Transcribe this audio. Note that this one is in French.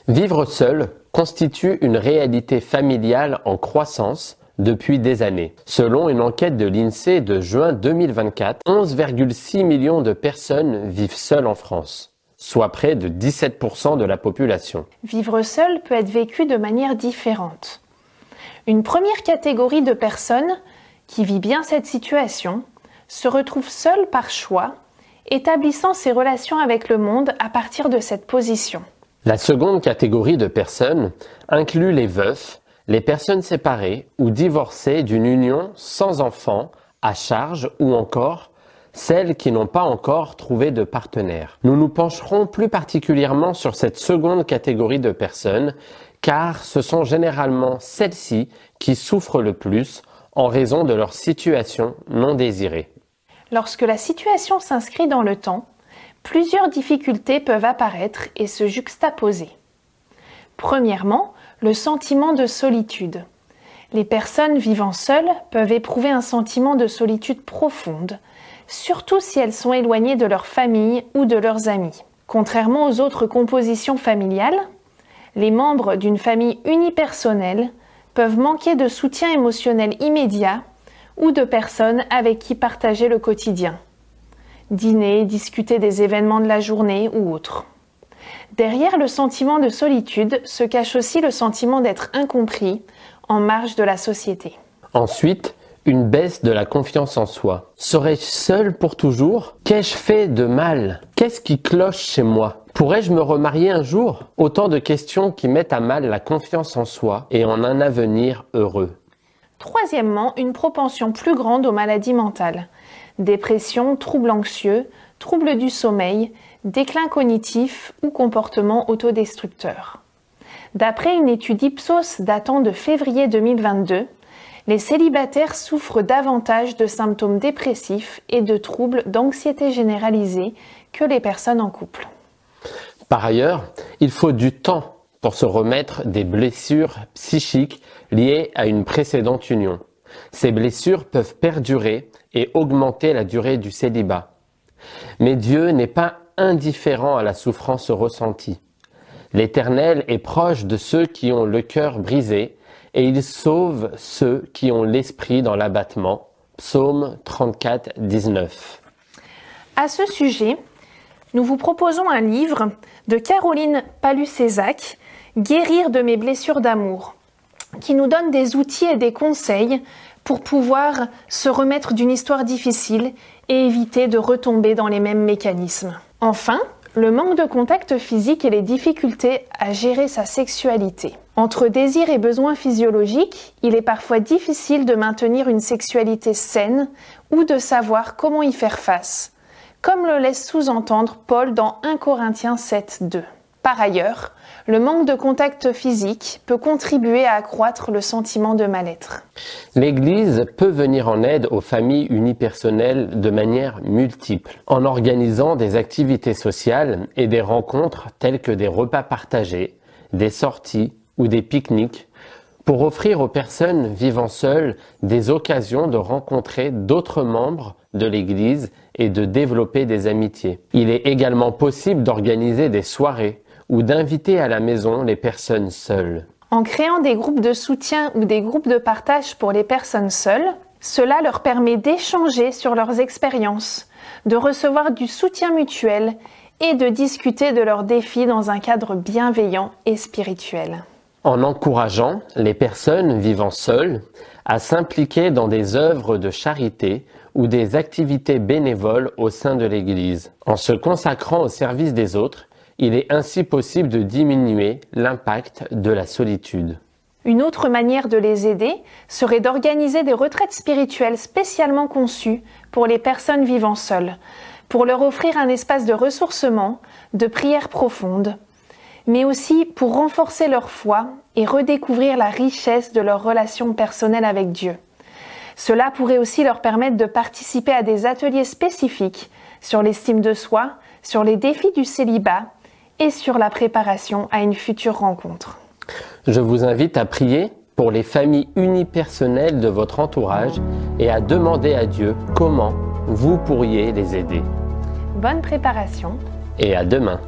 Vivre seul constitue une réalité familiale en croissance depuis des années. Selon une enquête de l'INSEE de juin 2024, 11,6 millions de personnes vivent seules en France, soit près de 17% de la population. Vivre seul peut être vécu de manière différente. Une première catégorie de personnes qui vit bien cette situation se retrouve seule par choix, établissant ses relations avec le monde à partir de cette position. La seconde catégorie de personnes inclut les veufs, les personnes séparées ou divorcées d'une union sans enfants, à charge ou encore celles qui n'ont pas encore trouvé de partenaire. Nous nous pencherons plus particulièrement sur cette seconde catégorie de personnes car ce sont généralement celles-ci qui souffrent le plus en raison de leur situation non désirée. Lorsque la situation s'inscrit dans le temps, plusieurs difficultés peuvent apparaître et se juxtaposer. Premièrement, le sentiment de solitude. Les personnes vivant seules peuvent éprouver un sentiment de solitude profonde, surtout si elles sont éloignées de leur famille ou de leurs amis. Contrairement aux autres compositions familiales, les membres d'une famille unipersonnelle peuvent manquer de soutien émotionnel immédiat ou de personnes avec qui partager le quotidien. Dîner, discuter des événements de la journée ou autres. Derrière le sentiment de solitude se cache aussi le sentiment d'être incompris, en marge de la société. Ensuite, une baisse de la confiance en soi. Serais-je seul pour toujours? Qu'ai-je fait de mal? Qu'est-ce qui cloche chez moi? Pourrais-je me remarier un jour? Autant de questions qui mettent à mal la confiance en soi et en un avenir heureux. Troisièmement, une propension plus grande aux maladies mentales. Dépression, troubles anxieux, troubles du sommeil, déclin cognitif ou comportement autodestructeur. D'après une étude Ipsos datant de février 2022, les célibataires souffrent davantage de symptômes dépressifs et de troubles d'anxiété généralisée que les personnes en couple. Par ailleurs, il faut du temps pour se remettre des blessures psychiques liées à une précédente union. Ces blessures peuvent perdurer et augmenter la durée du célibat. Mais Dieu n'est pas indifférent à la souffrance ressentie. L'Éternel est proche de ceux qui ont le cœur brisé et il sauve ceux qui ont l'esprit dans l'abattement. Psaume 34, 19. À ce sujet, nous vous proposons un livre de Caroline Palu-Cézac, Guérir de mes blessures d'amour, qui nous donne des outils et des conseils pour pouvoir se remettre d'une histoire difficile et éviter de retomber dans les mêmes mécanismes. Enfin, le manque de contact physique et les difficultés à gérer sa sexualité. Entre désir et besoins physiologiques, il est parfois difficile de maintenir une sexualité saine ou de savoir comment y faire face, comme le laisse sous-entendre Paul dans 1 Corinthiens 7, 2. Par ailleurs, le manque de contact physique peut contribuer à accroître le sentiment de mal-être. L'Église peut venir en aide aux familles unipersonnelles de manière multiple, en organisant des activités sociales et des rencontres telles que des repas partagés, des sorties ou des pique-niques, pour offrir aux personnes vivant seules des occasions de rencontrer d'autres membres de l'Église et de développer des amitiés. Il est également possible d'organiser des soirées ou d'inviter à la maison les personnes seules. En créant des groupes de soutien ou des groupes de partage pour les personnes seules, cela leur permet d'échanger sur leurs expériences, de recevoir du soutien mutuel et de discuter de leurs défis dans un cadre bienveillant et spirituel. En encourageant les personnes vivant seules à s'impliquer dans des œuvres de charité ou des activités bénévoles au sein de l'Église. En se consacrant au service des autres, il est ainsi possible de diminuer l'impact de la solitude. Une autre manière de les aider serait d'organiser des retraites spirituelles spécialement conçues pour les personnes vivant seules, pour leur offrir un espace de ressourcement, de prière profonde, mais aussi pour renforcer leur foi et redécouvrir la richesse de leur relation personnelle avec Dieu. Cela pourrait aussi leur permettre de participer à des ateliers spécifiques sur l'estime de soi, sur les défis du célibat et sur la préparation à une future rencontre. Je vous invite à prier pour les familles unipersonnelles de votre entourage et à demander à Dieu comment vous pourriez les aider. Bonne préparation et à demain.